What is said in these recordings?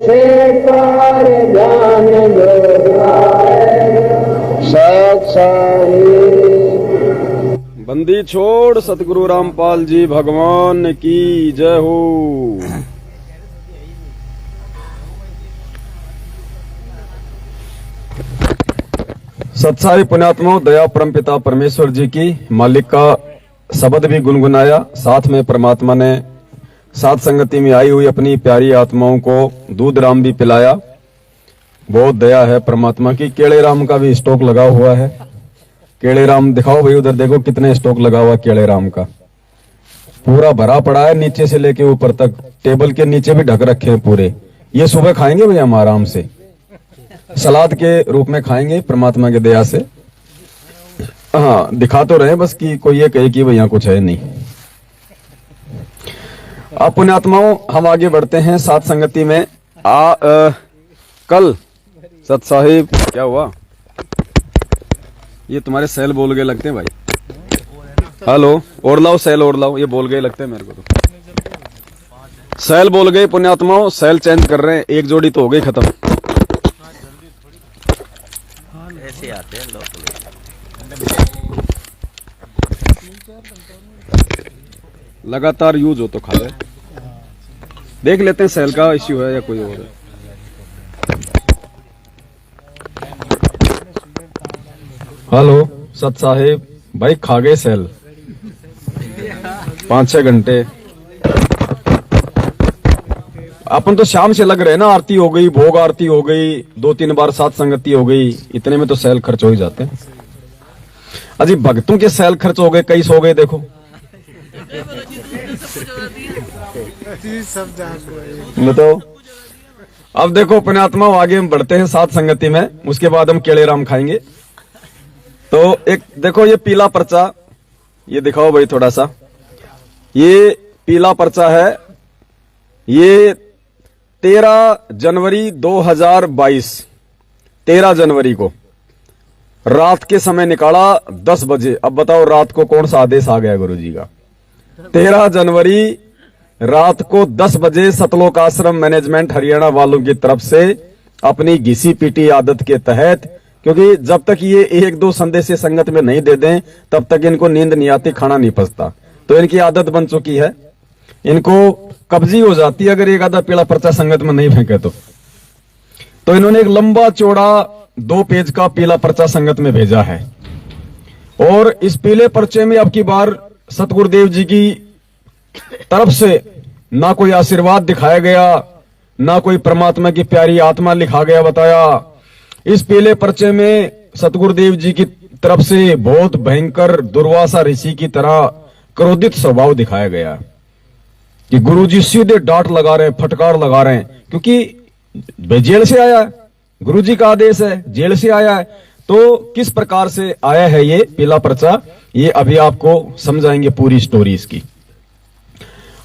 शेखर ज्ञान बंदी छोड़ सतगुरु रामपाल जी भगवान की जय हो। सत्साई पुण्यात्माओं, दया परमपिता परमेश्वर जी की मालिक का शब्द भी गुनगुनाया। साथ में परमात्मा ने साथ संगति में आई हुई अपनी प्यारी आत्माओं को दूध राम भी पिलाया। बहुत दया है परमात्मा की। केले राम का भी स्टॉक लगा हुआ है। केले राम दिखाओ भाई, उधर देखो कितने स्टॉक लगा हुआ केले राम का। पूरा भरा पड़ा है नीचे से लेके ऊपर तक। टेबल के नीचे भी ढक रखे हैं पूरे। ये सुबह खाएंगे भैया हम आराम से, सलाद के रूप में खाएंगे परमात्मा की दया से। हाँ, दिखा तो रहे बस कि कोई ये कहे कि भैया कुछ है नहीं। अब पुण्यात्माओं, हम आगे बढ़ते हैं साथ संगति में। कल सत साहिब क्या हुआ? ये तुम्हारे सेल बोल गए लगते हैं भाई। हेलो, और लाओ सेल, और लाओ। ये बोल गए लगते हैं मेरे को तो। सेल बोल गए पुण्यात्माओं, सेल चेंज कर रहे हैं। एक जोड़ी तो हो गई खत्म। ऐसे आते हैं लोग। लगातार यूज हो तो खा ले। देख लेते हैं सेल का इश्यू है या कोई और है। हेलो सत साहिब भाई, खा गए सेल 5-6 घंटे। अपन तो शाम से लग रहे हैं ना। आरती हो गई, भोग आरती हो गई, 2-3 बार साथ संगति हो गई। इतने में तो सेल खर्च हो ही जाते हैं। अजी भक्तों के सेल खर्च हो गए, कई सो गए। देखो बताओ। अब देखो पुण्यात्मा, आगे हम बढ़ते हैं साथ संगति में। उसके बाद हम केले राम खाएंगे। तो एक देखो ये पीला पर्चा, ये दिखाओ भाई थोड़ा सा। ये पीला पर्चा है। ये 13 जनवरी 2022, 13 जनवरी को रात के समय निकाला 10 बजे। अब बताओ रात को कौन सा आदेश आ गया गुरु जी का? 13 जनवरी रात को 10 बजे सतलोक आश्रम मैनेजमेंट हरियाणा वालों की तरफ से अपनी घिसी पीटी आदत के तहत, क्योंकि जब तक ये 1-2 संदेश संगत में नहीं दे दें तब तक इनको नींद नहीं आती, खाना नहीं पचता। तो इनकी आदत बन चुकी है। इनको कब्जी हो जाती है अगर एक आधा पीला पर्चा संगत में नहीं फेंके तो इन्होंने एक लंबा चौड़ा 2 पेज का पीला पर्चा संगत में भेजा है। और इस पीले पर्चे में अब की बार सतगुरुदेव जी की तरफ से ना कोई आशीर्वाद दिखाया गया, ना कोई परमात्मा की प्यारी आत्मा लिखा गया बताया। इस पीले पर्चे में सतगुरुदेव जी की तरफ से बहुत भयंकर दुर्वासा ऋषि की तरह क्रोधित स्वभाव दिखाया गया कि गुरुजी सीधे डांट लगा रहे हैं, फटकार लगा रहे हैं। क्योंकि जेल से आया है, गुरुजी का आदेश है, जेल से आया है। तो किस प्रकार से आया है ये पीला पर्चा, ये अभी आपको समझाएंगे पूरी स्टोरी इसकी।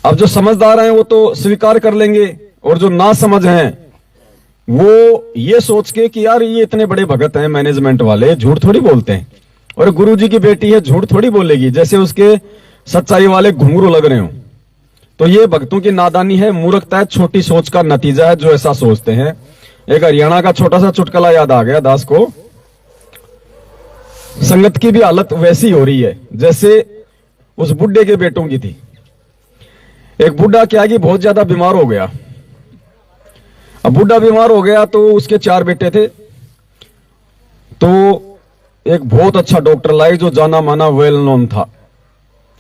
अब जो समझदार हैं वो तो स्वीकार कर लेंगे, और जो ना समझ हैं वो ये सोच के कि यार ये इतने बड़े भगत हैं मैनेजमेंट वाले, झूठ थोड़ी बोलते हैं। और गुरुजी की बेटी है, झूठ थोड़ी बोलेगी, जैसे उसके सच्चाई वाले घुंघरू लग रहे हो। तो ये भक्तों की नादानी है, मूर्खता है, छोटी सोच का नतीजा है जो ऐसा सोचते हैं। एक हरियाणा का छोटा सा चुटकुला याद आ गया दास को। संगत की भी हालत वैसी हो रही है जैसे उस बुड्ढे के बेटों की थी। एक बुड्ढा क्या कि बहुत ज्यादा बीमार हो गया। अब बुड्ढा बीमार हो गया तो उसके 4 बेटे थे। तो एक बहुत अच्छा डॉक्टर लाए जो जाना माना वेल नोन था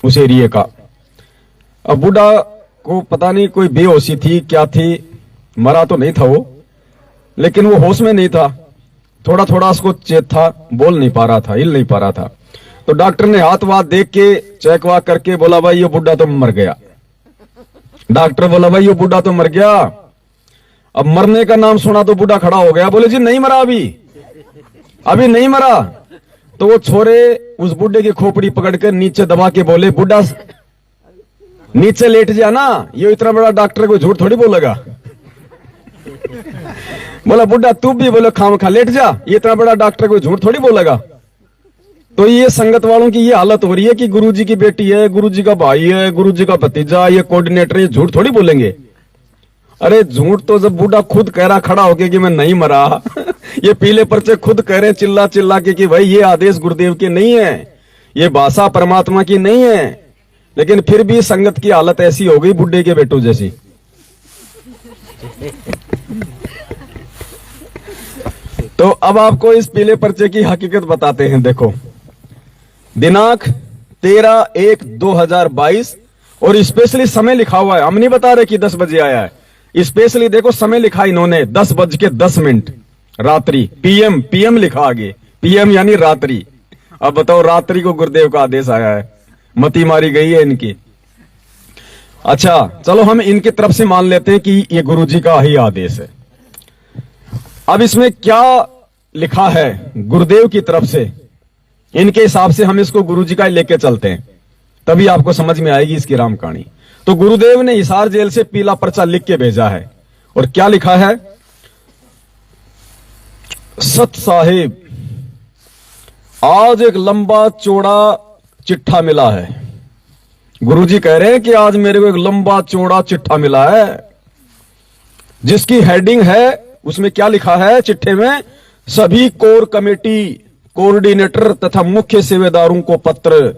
उस एरिया का। अब बुड्ढा को पता नहीं कोई बेहोशी थी क्या थी, मरा तो नहीं था वो, लेकिन वो होश में नहीं था। थोड़ा थोड़ा उसको चेत था, बोल नहीं पा रहा था, हिल नहीं पा रहा था। तो डॉक्टर ने हाथ वाथ देख के चेक वाक करके बोला भाई ये बुड्ढा तो मर गया। डॉक्टर बोला भाई ये बुड्ढा तो मर गया। अब मरने का नाम सुना तो बुड्ढा खड़ा हो गया, बोले जी नहीं मरा, अभी नहीं मरा। तो वो छोरे उस बुड्ढे की खोपड़ी पकड़कर नीचे दबा के बोले बुड्ढा नीचे लेट जा ना, ये इतना बड़ा डॉक्टर कोई झूठ थोड़ी बोलेगा। बोला बुड्ढा तू भी बोले खाम खा लेट जा, ये इतना बड़ा डॉक्टर कोई झूठ थोड़ी बोलेगा। तो ये संगत वालों की ये हालत हो रही है कि गुरुजी की बेटी है, गुरुजी का भाई है, गुरुजी का भतीजा, ये कोऑर्डिनेटर, ये झूठ थोड़ी बोलेंगे। अरे झूठ तो जब बूढ़ा खुद कह रहा खड़ा होके कि मैं नहीं मरा ये पीले पर्चे खुद कह रहे चिल्ला चिल्ला के कि भाई ये आदेश गुरुदेव के नहीं है, ये भाषा परमात्मा की नहीं है, लेकिन फिर भी संगत की हालत ऐसी हो गई बुढ़े के बेटों जैसी। तो अब आपको इस पीले पर्चे की हकीकत बताते हैं। देखो, दिनांक 13/1/2022 और स्पेशली समय लिखा हुआ है, हम नहीं बता रहे कि 10 बजे आया है, स्पेशली देखो समय लिखा इन्होंने 10:10 रात्रि, पीएम लिखा आगे, पीएम यानी रात्रि। अब बताओ रात्रि को गुरुदेव का आदेश आया है, मती मारी गई है इनकी। अच्छा चलो हम इनकी तरफ से मान लेते हैं कि ये गुरुजी का ही आदेश है। अब इसमें क्या लिखा है गुरुदेव की तरफ से, इनके हिसाब से हम इसको गुरुजी का ही लेके चलते हैं, तभी आपको समझ में आएगी इसकी राम कहानी। तो गुरुदेव ने हिसार जेल से पीला पर्चा लिख के भेजा है, और क्या लिखा है, सत साहिब आज एक लंबा चौड़ा चिट्ठा मिला है। गुरुजी कह रहे हैं कि आज मेरे को एक लंबा चौड़ा चिट्ठा मिला है, जिसकी हेडिंग है, उसमें क्या लिखा है चिट्ठे में, सभी कोर कमेटी कोऑर्डिनेटर तथा मुख्य सेवेदारों को पत्र।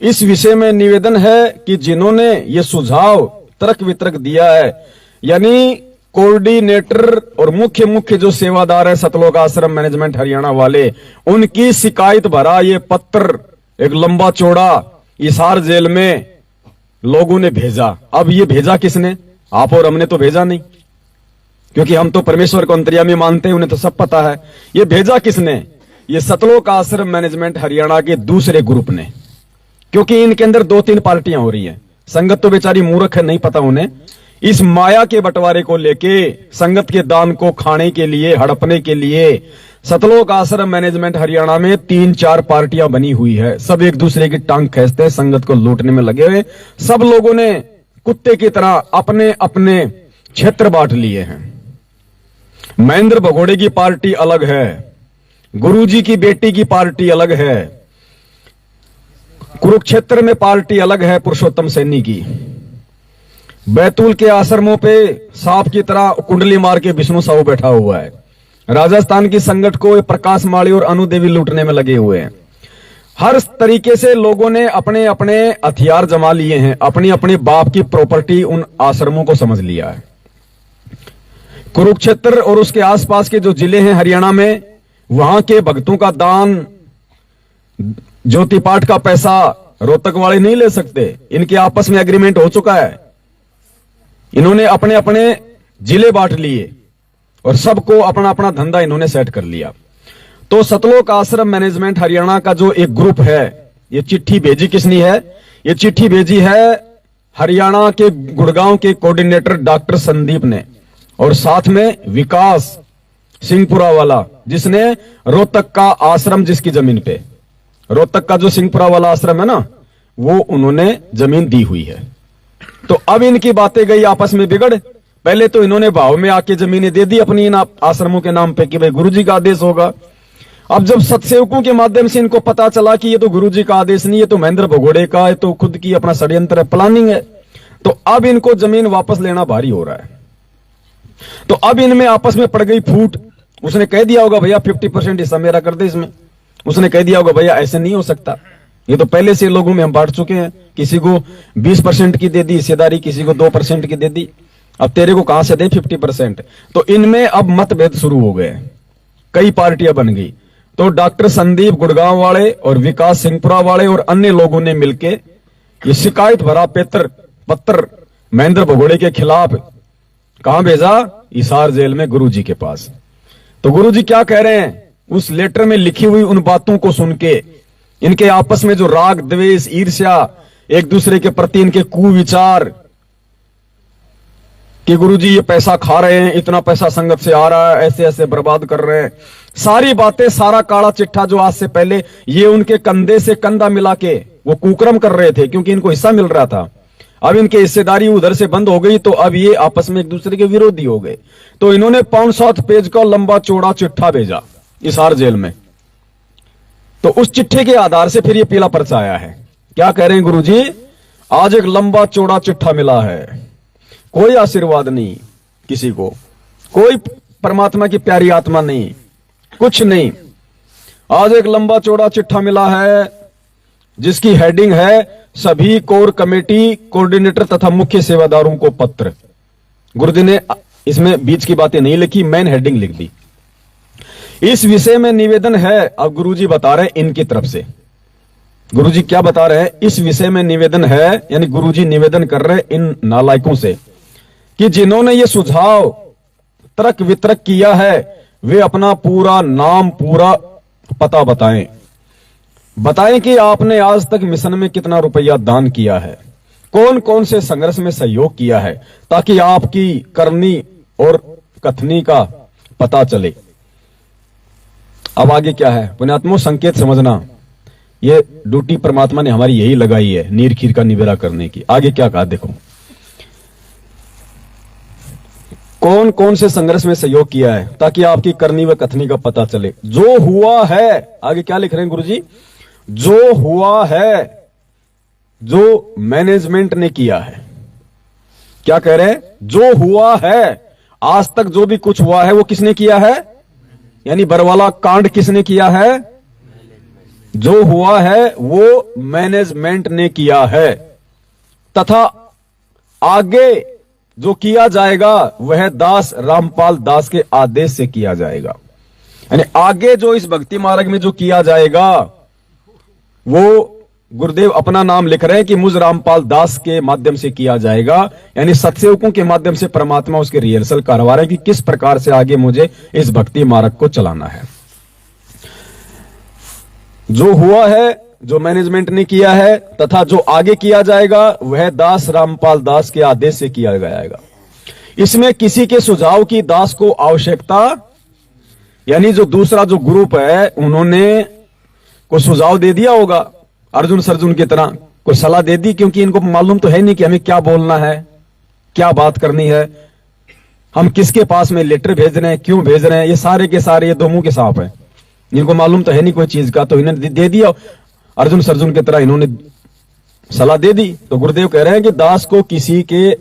इस विषय में निवेदन है कि जिन्होंने ये सुझाव तर्क वितर्क दिया है, यानी कोऑर्डिनेटर और मुख्य जो सेवादार है सतलोक आश्रम मैनेजमेंट हरियाणा वाले, उनकी शिकायत भरा ये पत्र एक लंबा चौड़ा हिसार जेल में लोगों ने भेजा। अब ये भेजा किसने, आप और हमने तो भेजा नहीं, क्योंकि हम तो परमेश्वर को अंतर्यामी मानते हैं, उन्हें तो सब पता है। ये भेजा किसने, ये सतलोक आश्रम मैनेजमेंट हरियाणा के दूसरे ग्रुप ने, क्योंकि इनके अंदर 2-3 पार्टियां हो रही हैं। संगत तो बेचारी मूर्ख है, नहीं पता उन्हें। इस माया के बंटवारे को लेके, संगत के दान को खाने के लिए, हड़पने के लिए सतलोक आश्रम मैनेजमेंट हरियाणा में 3-4 पार्टियां बनी हुई है। सब एक दूसरे की टांग खींचते हैं, संगत को लूटने में लगे हुए। सब लोगों ने कुत्ते की तरह अपने अपने क्षेत्र बांट लिए हैं। महेंद्र भगोड़े की पार्टी अलग है, गुरुजी की बेटी की पार्टी अलग है, कुरुक्षेत्र में पार्टी अलग है पुरुषोत्तम सैनी की, बैतूल के आश्रमों पे सांप की तरह कुंडली मार के विष्णु साहू बैठा हुआ है, राजस्थान की संगत को प्रकाश माली और अनु देवी लूटने में लगे हुए हैं। हर तरीके से लोगों ने अपने अपने हथियार जमा लिए हैं, अपनी अपनी बाप की प्रॉपर्टी उन आश्रमों को समझ लिया है। कुरुक्षेत्र और उसके आसपास के जो जिले हैं हरियाणा में, वहां के भक्तों का दान, ज्योति पाठ का पैसा रोहतक वाले नहीं ले सकते। इनके आपस में एग्रीमेंट हो चुका है। इन्होंने अपने अपने जिले बांट लिए और सबको अपना अपना धंधा इन्होंने सेट कर लिया। तो सतलोक आश्रम मैनेजमेंट हरियाणा का जो एक ग्रुप है, ये चिट्ठी भेजी किसने है, ये चिट्ठी भेजी है हरियाणा के गुड़गांव के कोऑर्डिनेटर डॉक्टर संदीप ने, और साथ में विकास सिंहपुरा वाला, जिसने रोहतक का आश्रम, जिसकी जमीन पे, रोहतक का जो सिंहपुरा वाला आश्रम है ना, वो उन्होंने जमीन दी हुई है। तो अब इनकी बातें गई आपस में बिगड़। पहले तो इन्होंने भाव में आके जमीनें दे दी अपनी इन आश्रमों के नाम पे कि भाई गुरुजी का आदेश होगा। अब जब सत्सेवकों के माध्यम से इनको पता चला कि ये तो गुरुजी का आदेश नहीं, ये तो महेंद्र भगोड़े का, ये तो खुद की अपना षड्यंत्र है, प्लानिंग है, तो अब इनको जमीन वापस लेना भारी हो रहा है। तो अब इनमें आपस में पड़ गई फूट। उसने कह दिया होगा भैया 50% हिस्सा मेरा कर दे इसमें, उसने कह दिया होगा भैया ऐसे नहीं हो सकता, ये तो पहले से लोगों में हम बांट चुके हैं, किसी को 20% की दे दी हिस्सेदारी, किसी को 2% की दे दी, अब तेरे को कहां से दे 50%। तो इनमें अब मतभेद शुरू हो गए, कई पार्टियां बन गई। तो डॉक्टर संदीप गुड़गांव वाले और विकास सिंहपुरा वाले और अन्य लोगों ने मिलकर ये शिकायत भरा पत्र महेंद्र भगोड़े के खिलाफ कहां भेजा, हिसार जेल में गुरुजी के पास। तो गुरुजी क्या कह रहे हैं, उस लेटर में लिखी हुई उन बातों को सुन के, इनके आपस में जो राग द्वेष ईर्ष्या, एक दूसरे के प्रति इनके कुविचार कि गुरुजी ये पैसा खा रहे हैं, इतना पैसा संगत से आ रहा है, ऐसे ऐसे बर्बाद कर रहे हैं, सारी बातें, सारा काला चिट्ठा जो आज से पहले ये उनके कंधे से कंधा मिला के वो कुकर्म कर रहे थे, क्योंकि इनको हिस्सा मिल रहा था। अब इनकी हिस्सेदारी उधर से बंद हो गई, तो अब ये आपस में एक दूसरे के विरोधी हो गए। तो इन्होंने 5-7 पेज का लंबा चौड़ा चिट्ठा भेजा हिसार जेल में। तो उस चिट्ठे के आधार से फिर ये पीला पर्चा आया है। क्या कह रहे हैं गुरुजी, आज एक लंबा चौड़ा चिट्ठा मिला है, कोई आशीर्वाद नहीं, किसी को, कोई परमात्मा की प्यारी आत्मा नहीं, कुछ नहीं। आज एक लंबा चौड़ा चिट्ठा मिला है जिसकी हेडिंग है सभी कोर कमेटी कोऑर्डिनेटर तथा मुख्य सेवादारों को पत्र। गुरुजी ने इसमें बीच की बातें नहीं लिखी, मेन हेडिंग लिख दी। इस विषय में निवेदन है, अब गुरुजी बता रहे इनकी तरफ से। गुरुजी क्या बता रहे हैं? इस विषय में निवेदन है, यानी गुरुजी निवेदन कर रहे इन नालायकों से कि जिन्होंने ये सुझाव तर्क वितर्क किया है वे अपना पूरा नाम पूरा पता बताएं। बताएं कि आपने आज तक मिशन में कितना रुपया दान किया है, कौन कौन से संघर्ष में सहयोग किया है, ताकि आपकी करनी और कथनी का पता चले। अब आगे क्या है? पुण्यात्मों, संकेत समझना, ये ड्यूटी परमात्मा ने हमारी यही लगाई है, नीर खीर का निवेरा करने की। आगे क्या कहा देखो, कौन कौन से संघर्ष में सहयोग किया है ताकि आपकी करनी व कथनी का पता चले। जो हुआ है, आगे क्या लिख रहे हैं गुरुजी? जो हुआ है, जो मैनेजमेंट ने किया है। क्या कह रहे हैं? जो हुआ है, आज तक जो भी कुछ हुआ है वो किसने किया है? यानी बरवाला कांड किसने किया है? जो हुआ है वो मैनेजमेंट ने किया है, तथा आगे जो किया जाएगा वह दास रामपाल दास के आदेश से किया जाएगा। यानी आगे जो इस भक्ति मार्ग में जो किया जाएगा वो गुरुदेव अपना नाम लिख रहे हैं कि मुझ रामपाल दास के माध्यम से किया जाएगा। यानी सत्सेवकों के माध्यम से परमात्मा उसके रिहर्सल करवा रहे हैं कि किस प्रकार से आगे मुझे इस भक्ति मार्ग को चलाना है। जो हुआ है, जो मैनेजमेंट ने किया है, तथा जो आगे किया जाएगा वह दास रामपाल दास के आदेश से किया जाएगा। इसमें किसी के सुझाव की दास को आवश्यकता, यानी जो दूसरा जो ग्रुप है उन्होंने कोई सुझाव दे दिया होगा, अर्जुन सर्जुन की तरह कोई सलाह दे दी, क्योंकि इनको मालूम तो है नहीं कि हमें क्या बोलना है, क्या बात करनी है, हम किसके पास में लेटर भेज रहे हैं, क्यों भेज रहे हैं। ये सारे के सारे ये दो मुंह के सांप है, इनको मालूम तो है नहीं कोई चीज का, तो इन्होंने दे दिया अर्जुन सर्जुन की तरह, इन्होंने सलाह दे दी। तो गुरुदेव कह रहे हैं कि दास को किसी के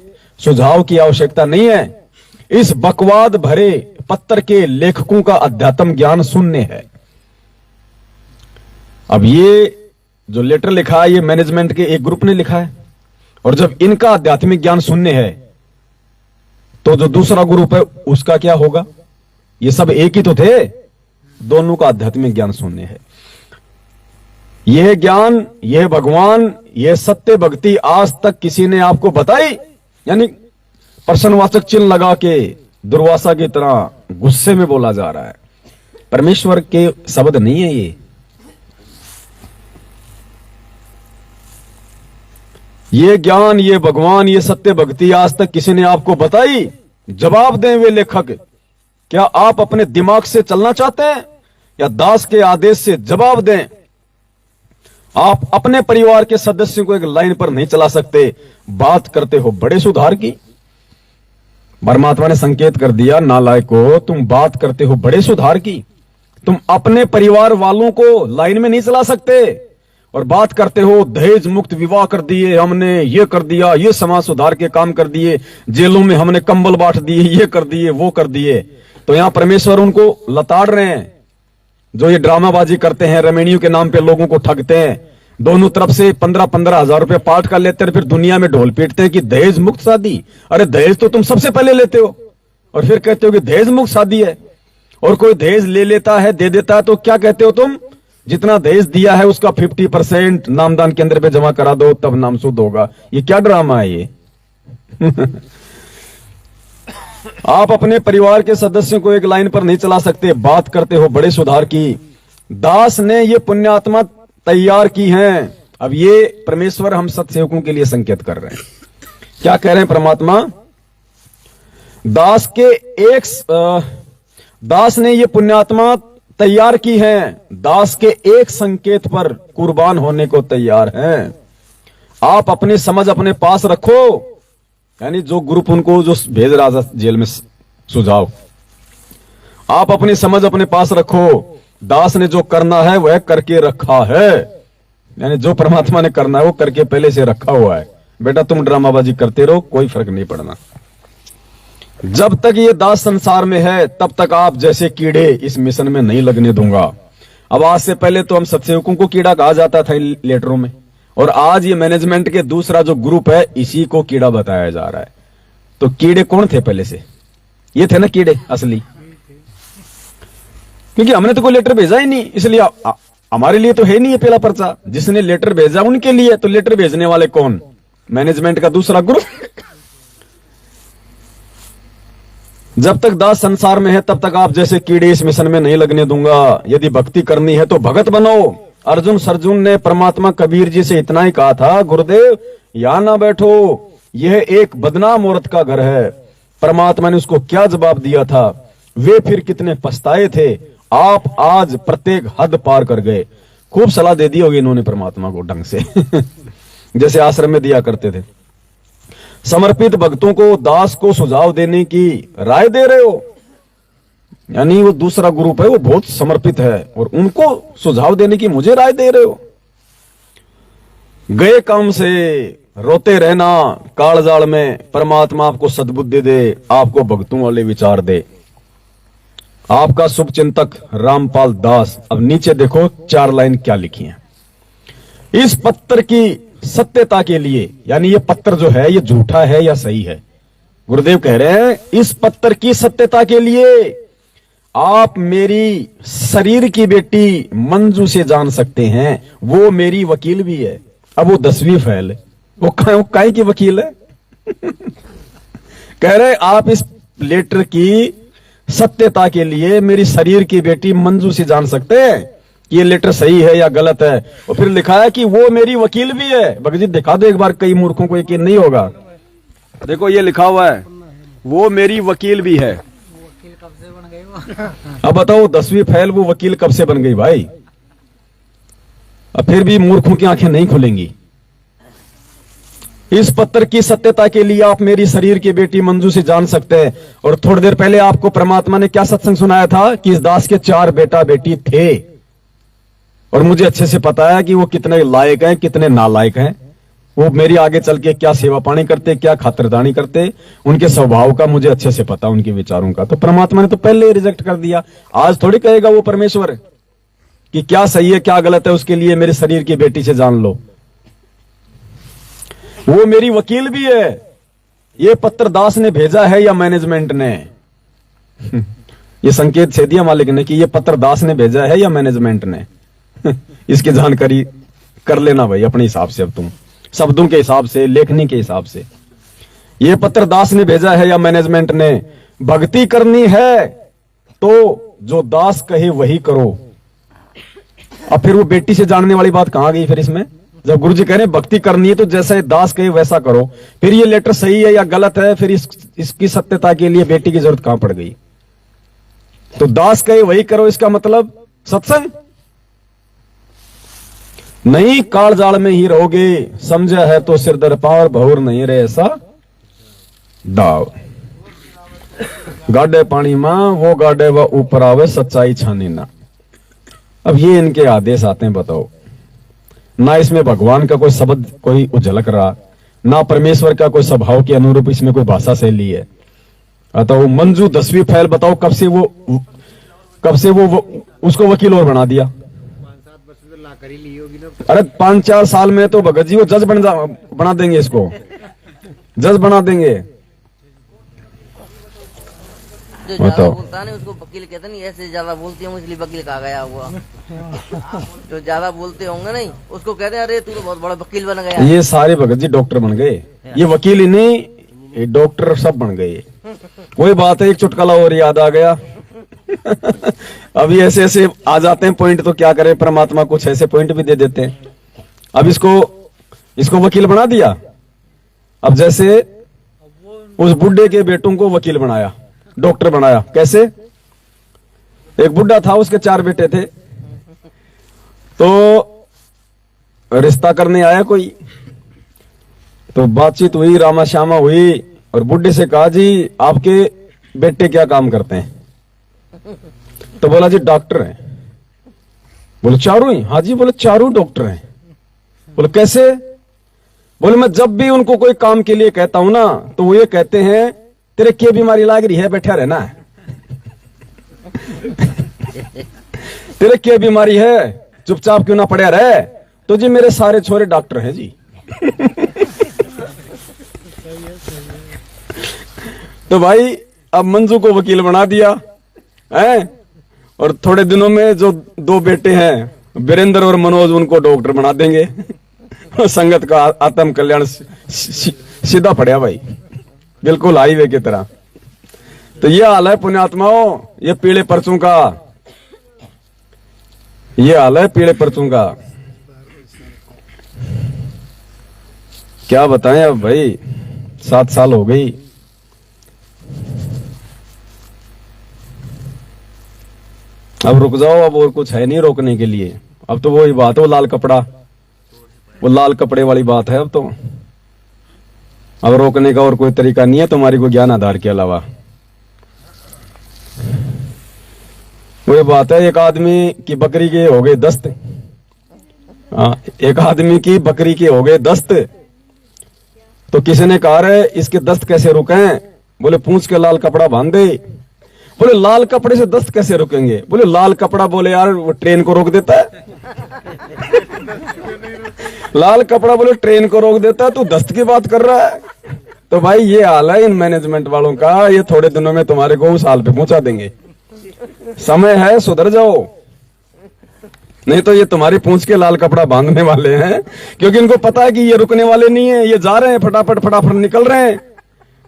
सुझाव की आवश्यकता नहीं है। इस बकवाद भरे पत्र के लेखकों का अध्यात्म ज्ञान शून्य है। अब ये जो लेटर लिखा है ये मैनेजमेंट के एक ग्रुप ने लिखा है, और जब इनका आध्यात्मिक ज्ञान शून्य है तो जो दूसरा ग्रुप है उसका क्या होगा? ये सब एक ही तो थे, दोनों का आध्यात्मिक ज्ञान शून्य है। यह ज्ञान, यह भगवान, यह सत्य भक्ति आज तक किसी ने आपको बताई? यानी प्रश्नवाचक चिन्ह लगा के दुर्वासा की तरह गुस्से में बोला जा रहा है। परमेश्वर के शब्द नहीं है ये ज्ञान, ये भगवान, ये सत्य भक्ति आज तक किसी ने आपको बताई? जवाब दें वे लेखक, क्या आप अपने दिमाग से चलना चाहते हैं या दास के आदेश से? जवाब दें। आप अपने परिवार के सदस्यों को एक लाइन पर नहीं चला सकते, बात करते हो बड़े सुधार की। परमात्मा ने संकेत कर दिया, नालायको तुम बात करते हो बड़े सुधार की, तुम अपने परिवार वालों को लाइन में नहीं चला सकते और बात करते हो दहेज मुक्त विवाह कर दिए हमने, ये कर दिया, ये समाज सुधार के काम कर दिए, जेलों में हमने कंबल बांट दिए, ये कर दिए, वो कर दिए। तो यहां परमेश्वर उनको लताड़ रहे हैं जो ये ड्रामाबाजी करते हैं, रेमेनियों के नाम पे लोगों को ठगते हैं, दोनों तरफ से 15-15 हजार रुपए पाठ कर लेते हैं, फिर दुनिया में ढोल पीटते हैं कि दहेज मुक्त शादी। अरे दहेज तो तुम सबसे पहले लेते हो और फिर कहते हो कि दहेज मुक्त शादी है। और कोई दहेज ले लेता है, दे देता है, तो क्या कहते हो तुम? जितना दहेज दिया है उसका 50% नामदान केंद्र पे जमा करा दो, तब नाम शुद्ध होगा। ये क्या ड्रामा है ये? आप अपने परिवार के सदस्यों को एक लाइन पर नहीं चला सकते, बात करते हो बड़े सुधार की। दास ने ये पुण्यात्मा तैयार की हैं। अब ये परमेश्वर हम सत्सेवकों के लिए संकेत कर रहे हैं। क्या कह रहे हैं परमात्मा? दास ने ये पुण्यात्मा तैयार की हैं, दास के एक संकेत पर कुर्बान होने को तैयार हैं। आप अपनी समझ अपने पास रखो, यानी जो ग्रुप उनको जो भेज रहा था जेल में सुझाव, आप अपनी समझ अपने पास रखो। दास ने जो करना है वह करके रखा है, यानी जो परमात्मा ने करना है वो करके पहले से रखा हुआ है। बेटा तुम ड्रामाबाजी करते रहो, कोई फर्क नहीं पड़ना। जब तक ये दास संसार में है तब तक आप जैसे कीड़े इस मिशन में नहीं लगने दूंगा। अब आज से पहले तो हम सत्सेवकों को कीड़ा कहा जाता था इन लेटरों में, और आज ये मैनेजमेंट के दूसरा जो ग्रुप है इसी को कीड़ा बताया जा रहा है। तो कीड़े कौन थे पहले से? ये थे ना कीड़े असली, क्योंकि हमने तो कोई लेटर भेजा ही नहीं, इसलिए हमारे लिए तो है नहीं ये पहला पर्चा। जिसने लेटर भेजा उनके लिए, तो लेटर भेजने वाले कौन? मैनेजमेंट का दूसरा ग्रुप। जब तक दास संसार में है तब तक आप जैसे कीड़े इस मिशन में नहीं लगने दूंगा। यदि भक्ति करनी है तो भगत बनो। अर्जुन सरजुन ने परमात्मा कबीर जी से इतना ही कहा था, गुरुदेव यहां ना बैठो, यह एक बदनाम औरत का घर है। परमात्मा ने उसको क्या जवाब दिया था? वे फिर कितने पछताए थे। आप आज प्रत्येक हद पार कर गए। खूब सलाह दे दी होगी इन्होंने परमात्मा को ढंग से जैसे आश्रम में दिया करते थे। समर्पित भक्तों को दास को सुझाव देने की राय दे रहे हो, यानी वो दूसरा ग्रुप है वो बहुत समर्पित है और उनको सुझाव देने की मुझे राय दे रहे हो। गए काम से रोते रहना कालजाल में। परमात्मा आपको सद्बुद्धि दे, आपको भक्तों वाले विचार दे। आपका शुभ चिंतक रामपाल दास। अब नीचे देखो 4 लाइन क्या लिखी है। इस पत्र की सत्यता के लिए, यानी ये पत्र जो है ये झूठा है या सही है? गुरुदेव कह रहे हैं इस पत्र की सत्यता के लिए आप मेरी शरीर की बेटी मंजू से जान सकते हैं। वो मेरी वकील भी है। अब वो 10वीं फेल है, वो काय की वकील है कह रहे आप इस लेटर की सत्यता के लिए मेरी शरीर की बेटी मंजू से जान सकते हैं कि ये लेटर सही है या गलत है। और फिर लिखा है कि वो मेरी वकील भी है। भगत जी दिखा दो एक बार, कई मूर्खों को यकीन नहीं होगा। देखो ये लिखा हुआ है, वो मेरी वकील भी है। कब से बन गई वो? अब बताओ 10वीं फेल वो वकील कब से बन गई भाई? अब फिर भी मूर्खों की आंखें नहीं खुलेंगी। इस पत्र की सत्यता के लिए आप मेरी शरीर की बेटी मंजू से जान सकते हैं। और थोड़ी देर पहले आपको परमात्मा ने क्या सत्संग सुनाया था कि इस दास के 4 बेटा बेटी थे, और मुझे अच्छे से पता है कि वो कितने लायक हैं कितने नालायक हैं। वो मेरी आगे चल के क्या सेवा पानी करते, क्या खातिरदारी करते, उनके स्वभाव का मुझे अच्छे से पता, उनके विचारों का। तो परमात्मा ने तो पहले ही रिजेक्ट कर दिया। आज थोड़ी कहेगा वो परमेश्वर कि क्या सही है क्या गलत है, उसके लिए मेरे शरीर की बेटी से जान लो। वो मेरी वकील भी है। ये पत्र दास ने भेजा है या मैनेजमेंट ने? ये संकेत से दिया मालिक ने कि ये पत्र दास ने भेजा है या मैनेजमेंट ने। इसकी जानकारी कर लेना भाई अपने हिसाब से। अब तुम शब्दों के हिसाब से, लेखनी के हिसाब से, ये पत्र दास ने भेजा है या मैनेजमेंट ने? भक्ति करनी है तो जो दास कहे वही करो। अब फिर वो बेटी से जानने वाली बात कहां गई फिर इसमें? जब गुरु जी कह रहे हैं भक्ति करनी है तो जैसा दास कहे वैसा करो, फिर ये लेटर सही है या गलत है, फिर इसकी सत्यता के लिए बेटी की जरूरत कहां पड़ गई? तो दास कहे वही करो, इसका मतलब सत्संग नहीं। काल जाल में ही रहोगे, समझा है तो सिर दर पार, बहुर नहीं रहे ऐसा दाव। गाडे पानी मां वो गाडे व ऊपर आवे, सच्चाई छानी ना। अब ये इनके आदेश आते हैं। बताओ, ना इसमें भगवान का कोई शब्द कोई झलक रहा, ना परमेश्वर का कोई स्वभाव के अनुरूप इसमें कोई भाषा शैली है। बताओ मंजू 10वीं फेल, बताओ कब से वो उसको वकील और बना दिया। 5-7 वर्ष तो ला कर ही ली होगी ना। अरे 5-4 साल में तो भगत जी वो जज बना देंगे, इसको जज बना देंगे। जो ज्यादा बोलता है ना उसको वकील कहते नहीं, ऐसे ज्यादा बोलती हूँ इसलिए वकील कहा गया हुआ। जो ज्यादा बोलते होंगे नहीं उसको कहते हैं अरे तू तो बहुत बड़ा वकील बन गया। ये सारे भगत जी डॉक्टर बन गए, ये वकील ही नहीं, ये डॉक्टर सब बन गए। वही बात है, एक चुटकुला और याद आ गया। अभी ऐसे ऐसे आ जाते हैं पॉइंट, तो क्या करें, परमात्मा कुछ ऐसे पॉइंट भी दे देते हैं। अब इसको वकील बना दिया। अब जैसे उस बुड्ढे के बेटों को वकील बनाया, डॉक्टर बनाया। कैसे? एक बुड्ढा था, उसके 4 बेटे थे, तो रिश्ता करने आया कोई, तो बातचीत हुई, रामा श्यामा हुई, और बुड्ढे से कहा जी आपके बेटे क्या काम करते हैं? तो बोला जी डॉक्टर हैं। बोले चारों ही? हाँ जी। बोले चारों डॉक्टर हैं। बोले कैसे? बोले मैं जब भी उनको कोई काम के लिए कहता हूं ना तो वो ये कहते हैं तेरे क्या बीमारी लाग रही है, बैठा रहना। तेरे क्या बीमारी है, चुपचाप क्यों ना पड़े रहे। तो जी मेरे सारे छोरे डॉक्टर हैं जी। तो भाई अब मंजू को वकील बना दिया है, और थोड़े दिनों में जो 2 बेटे हैं वीरेंद्र और मनोज, उनको डॉक्टर बना देंगे। संगत का आत्म कल्याण सीधा पड़िया भाई, बिल्कुल हाईवे की तरह। तो ये हाल है पुण्यात्माओं, ये पीले पर्चों का, ये हाल है पीले पर्चों का। क्या बताएं अब भाई, 7 साल हो गई। अब रुक जाओ, अब और कुछ है नहीं रोकने के लिए। अब तो वही बात है, वो लाल कपड़ा, वो लाल कपड़े वाली बात है। अब तो अब रोकने का और कोई तरीका नहीं है तुम्हारी को ज्ञान आधार के अलावा। वही बात है, एक आदमी की बकरी के हो गए दस्त। एक आदमी की बकरी के हो गए दस्त। तो किसी ने कहा रे इसके दस्त कैसे रुकें, बोले पूंछ के लाल कपड़ा बांध दे। बोले लाल कपड़े से दस्त कैसे रुकेंगे, बोले लाल कपड़ा, बोले यार वो ट्रेन को रोक देता है। लाल कपड़ा बोले ट्रेन को रोक देता है, तू दस्त की बात कर रहा है। तो भाई ये हाल है इन मैनेजमेंट वालों का, ये थोड़े दिनों में तुम्हारे को उस हाल पे पहुंचा देंगे। समय है, सुधर जाओ, नहीं तो ये तुम्हारी पूंछ के लाल कपड़ा बांधने वाले हैं। क्योंकि इनको पता है कि ये रुकने वाले नहीं है, ये जा रहे हैं, फटाफट निकल रहे हैं।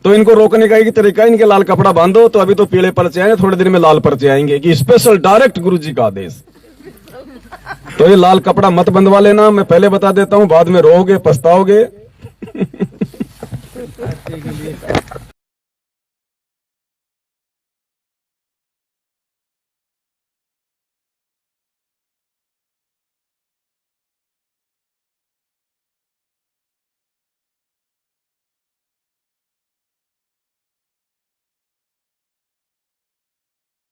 तो इनको रोकने का एक तरीका, इनके लाल कपड़ा बांधो। तो अभी तो पीले पर्चे आए, थोड़े दिन में लाल पर्चे आएंगे कि स्पेशल डायरेक्ट गुरुजी का आदेश। तो ये लाल कपड़ा मत बंधवा लेना, मैं पहले बता देता हूं, बाद में रोओगे पछताओगे।